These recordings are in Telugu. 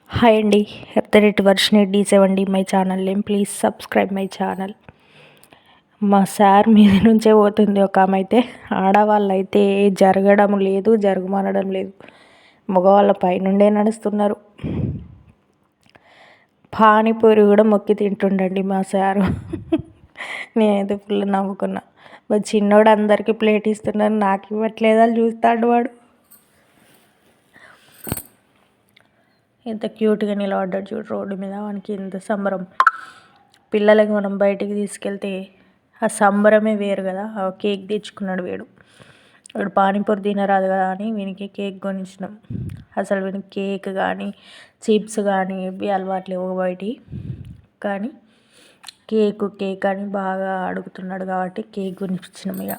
హాయ్ అండి. @Varshini D7D my channel name. Please subscribe my channel. మా సార్ మీద నుంచే పోతుంది ఒక ఆమె అయితే. ఆడవాళ్ళైతే జరగడం లేదు, జరుగుమనడం లేదు. మగవాళ్ళ పైనుండే నడుస్తున్నారు. పానీపూరి కూడా మొక్కి తింటుండండి మా సారు. నేనైతే ఫుల్ నవ్వుకున్నా. మా చిన్నోడు అందరికీ ప్లేట్ ఇస్తున్నాను, నాకు ఇవ్వట్లేదని చూస్తాడు వాడు. ఎంత క్యూట్గా నిలబడ్డాడు చూడు రోడ్డు మీద. వానికి ఎంత సంబరం. పిల్లలకి మనం బయటికి తీసుకెళ్తే ఆ సంబరమే వేరు కదా. ఆ కేక్ తెచ్చుకున్నాడు వాడు పానీపూరి తినరాదు కదా అని వీనికి కేక్ కొనిచ్చినాం. అసలు వీనికి కేక్ కానీ చిప్స్ కానీ ఇవి అలవాట్లేవు బయటి. కానీ కేక్ అని బాగా అడుగుతున్నాడు కాబట్టి కేక్ కొనిచ్చినాం. ఇక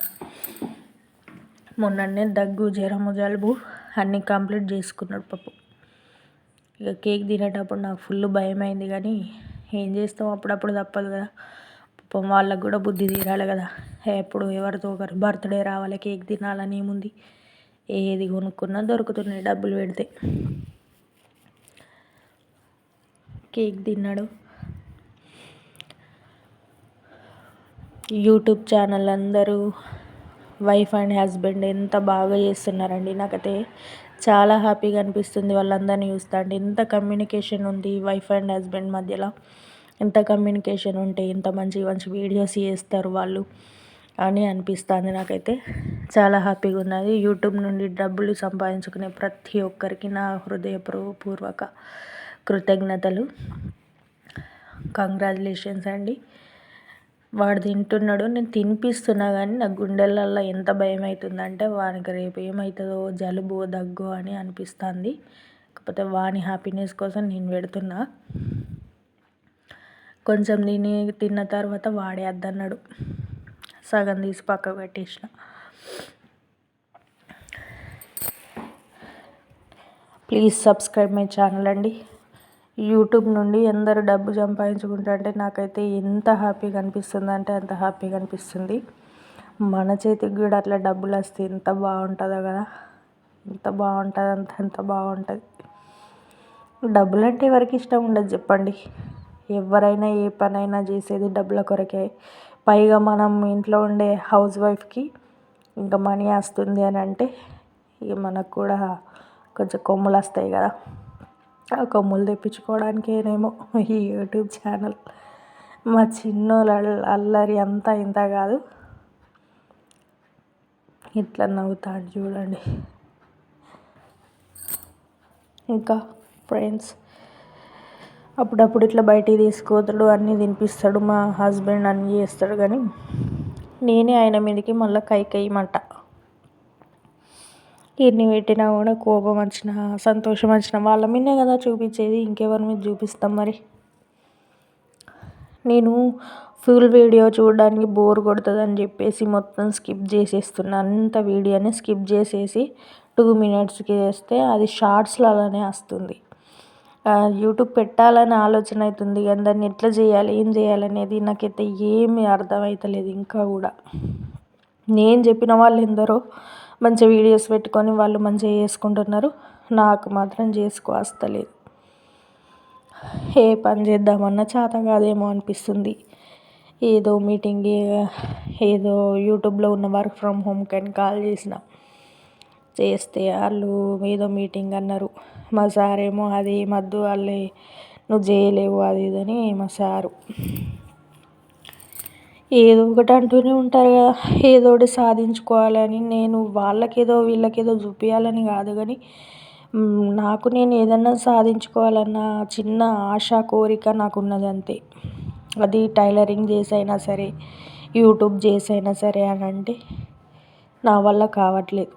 మొన్ననే దగ్గు, జ్వరము, జలుబు అన్నీ కంప్లీట్ చేసుకున్నాడు పాపం. ఇక కేక్ తినేటప్పుడు నాకు ఫుల్ భయమైంది, కానీ ఏం చేస్తాం, అప్పుడప్పుడు తప్పదు కదా. పాపం వాళ్ళకు కూడా బుద్ధి తీరాలి కదా. ఎప్పుడు ఎవరితో ఒకరు బర్త్డే రావాలి, కేక్ తినాలని ఏముంది. ఏది కొనుక్కున్నా దొరుకుతున్నాయి డబ్బులు పెడితే. కేక్ తిన్నాడు. యూట్యూబ్ ఛానల్ అందరూ వైఫ్ అండ్ హస్బెండ్ ఎంత బాగా చేస్తున్నారండి. నాకైతే చాలా హ్యాపీగా అనిపిస్తుంది వాళ్ళందరినీ చూస్తుంటే. ఎంత కమ్యూనికేషన్ ఉంది వైఫ్ అండ్ హస్బెండ్ మధ్యలో. ఎంత కమ్యూనికేషన్ ఉంటే ఎంత మంచి మంచి వీడియోస్ చేస్తారు వాళ్ళు అని అనిపిస్తుంది నాకైతే. చాలా హ్యాపీగా ఉన్నది. యూట్యూబ్ నుండి డబ్బులు సంపాదించుకునే ప్రతి ఒక్కరికి నా హృదయపూర్వక కృతజ్ఞతలు. కంగ్రాచులేషన్స్ అండి. వాడు తింటున్నాడు, నేను తినిపిస్తున్నా, కానీ నా గుండెలల్లో ఎంత భయం అవుతుందంటే వానికి రేపు ఏమవుతుందో, జలుబు దగ్గు అని అనిపిస్తుంది. కాకపోతే వాని హ్యాపీనెస్ కోసం నేను పెడుతున్నా. కొంచెం తిన్న తర్వాత వాడే అద్దన్నాడు, సగం తీసి పక్కకు పెట్టేసిన. ప్లీజ్ సబ్స్క్రైబ్ మై ఛానల్ అండి. యూట్యూబ్ నుండి ఎందరు డబ్బు సంపాదించుకుంటారంటే నాకైతే ఎంత హ్యాపీగా అనిపిస్తుంది అంటే అంత హ్యాపీగా అనిపిస్తుంది. మన చేతికి కూడా అట్లా డబ్బులు వస్తే ఎంత బాగుంటుందో కదా. ఎంత బాగుంటుంది అంత బాగుంటుంది. డబ్బులు అంటే ఎవరికి ఇష్టం ఉండదు చెప్పండి. ఎవరైనా ఏ పనైనా చేసేది డబ్బుల కొరకే. పైగా మనం ఇంట్లో ఉండే హౌస్ వైఫ్కి ఇంకా మనీ వస్తుంది అని అంటే ఇక మనకు కూడా కొంచెం కొమ్ములు వస్తాయి కదా. ఆ కొమ్ములు తెప్పించుకోవడానికేనేమో ఈ యూట్యూబ్ ఛానల్. మా చిన్నోళ్ళ అల్లరి అంతా ఇంత కాదు. ఇట్లా నవ్వుతాడు చూడండి. ఇంకా ఫ్రెండ్స్, అప్పుడప్పుడు ఇట్లా బయటికి తీసుకుపోతాడు, అన్నీ తినిపిస్తాడు మా హస్బెండ్, అన్నీ చేస్తాడు. కానీ నేనే ఆయన మీదకి మళ్ళీ కైకయ్యమంట. ఎన్ని పెట్టినా కూడా కోపం వచ్చినా సంతోషం వచ్చినా వాళ్ళ మీదే కదా చూపించేది, ఇంకెవరి మీద చూపిస్తాం మరి. నేను ఫుల్ వీడియో చూడడానికి బోర్ కొడుతుందని చెప్పేసి మొత్తం స్కిప్ చేసేస్తున్నా. అంత వీడియోని స్కిప్ చేసేసి 2 minutesకి వేస్తే అది షార్ట్స్లలోనే వస్తుంది. యూట్యూబ్ పెట్టాలని ఆలోచన అవుతుంది, కానీ దాన్ని ఎట్లా చేయాలి, ఏం చేయాలనేది నాకైతే ఏమీ అర్థమవుతలేదు ఇంకా కూడా. నేను చెప్పిన వాళ్ళు ఎందరో మంచి వీడియోస్ పెట్టుకొని వాళ్ళు మంచిగా చేసుకుంటున్నారు, నాకు మాత్రం వస్తలేదు. ఏ పని చేద్దామన్నా చేత కాదేమో అనిపిస్తుంది. ఏదో మీటింగ్, ఏదో యూట్యూబ్లో ఉన్న వర్క్ ఫ్రమ్ హోమ్ కానీ కాల్ చేస్తే వాళ్ళు ఏదో మీటింగ్ అన్నారు. మా సార్ ఏమో అది ఏమద్దు, వాళ్ళే నువ్వు చేయలేవు అది ఇదని మా సారు ఏదో ఒకటి అంటూనే ఉంటారు కదా. ఏదో ఒకటి సాధించుకోవాలని. నేను వాళ్ళకేదో వీళ్ళకేదో చూపించాలని కాదు, కానీ నాకు నేను ఏదన్నా సాధించుకోవాలన్న చిన్న ఆశ, కోరిక నాకు ఉన్నది అంతే. అది టైలరింగ్ చేసైనా సరే, యూట్యూబ్ చేసైనా సరే అని అంటే నా వల్ల కావట్లేదు.